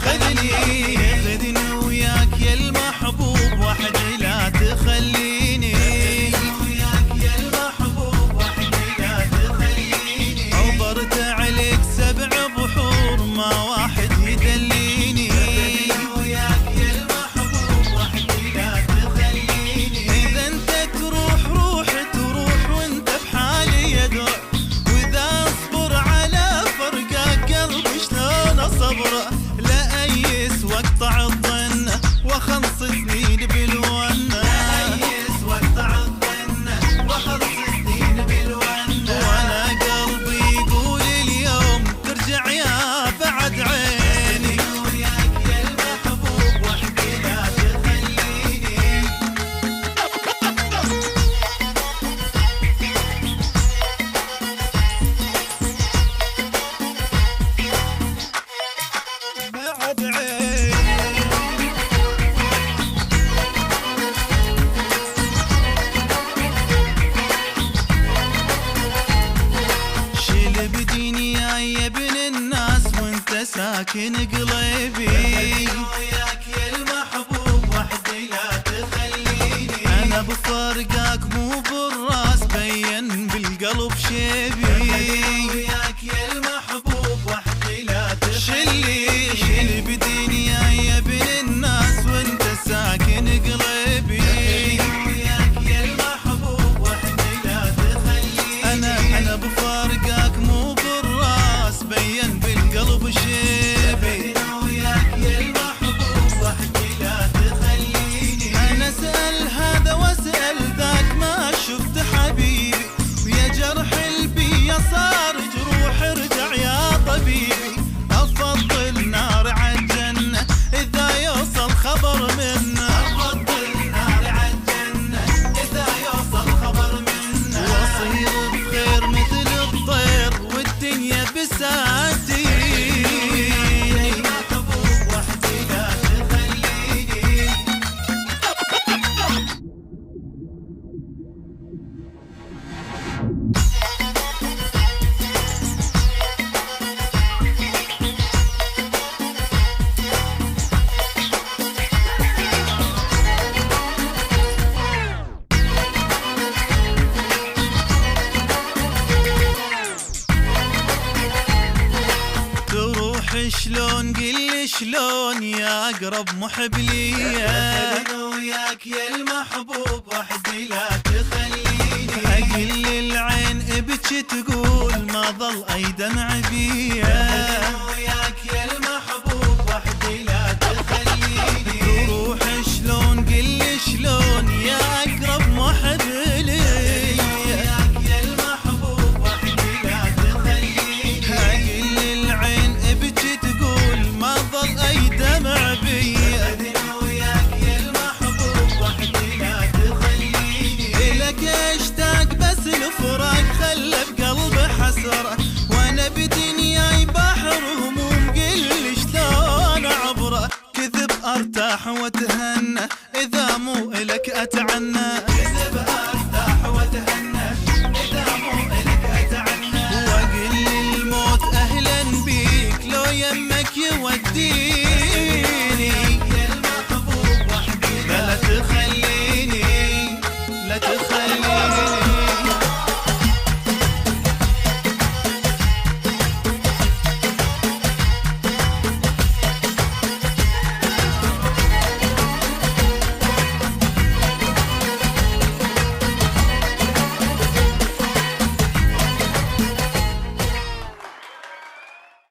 خذني وياك يا المحبوب وحدي لا تخليني، وياك يا المحبوب وحدي لا تخليني، عبرت عليك 7 بحور ما واحد يدليني، وياك يا المحبوب وحدي لا تخليني، إذا انت تروح تروح وانت بحالي يدرى، واذا اصبر على فرقك قلبي شلون اصبره، لا ايس واقطع الظن واخلص سنين بالونه، لا ايس واقطع الظن واخلص سنين بالونه، وانا قلبي يقول اليوم ترجع يا بعد عيني، وياك يا المحبوب وحدي لا تخليني. بعد عيني شيل بديني يا ابن الناس وانت ساكن قلبي، وياك يا المحبوب وحدي لا تخليني، انا بفرقك مو بالراس بين بالقلب شيبي، وياك يا المحبوب وحدي لا تخليني، شيل بديني يا ابن الناس وانت ساكن قلبي، وياك يا المحبوب وحدي لا تخليني، انا بفرقك مو بالراس بين بالقلب شيبي، وياك يا المحبوب وحدي لا تخليني، انا اسال هذا واسال ذاك ما شفت حبيبي، ويا جرح البي صار جروح ارجع يا طبيبي، افضل نار عالجنه اذا يوصل خبر منه، افضل نار عالجنه اذا يوصل خبر منه، واصير بخير مثل الطير والدنيا بساعتي، المحبوب وحدي لا تخليني. تروح شلون قل شلون يا اقرب محب ليا، وياك يا المحبوب وحدي لا تخليني، اقل العين ابكي تقول ما ظل اي دمع بيا، وياك يا المحبوب وحدي لا تخليني، تروح شلون قل شلون يا اقرب محب ليا، وياك يا المحبوب وحدي لا تخليني، اقل العين ابكي تقول ما ظل اي دمع بيا، وياك يا المحبوب وحدي لا تخليني، الك اشتاق بس الفراق خلى بقلبي حسره، وانا بدنياي بحر هموم قل شلون اعبره، كذب ارتاح واتهنى اذا مو الك اتعنى، كذب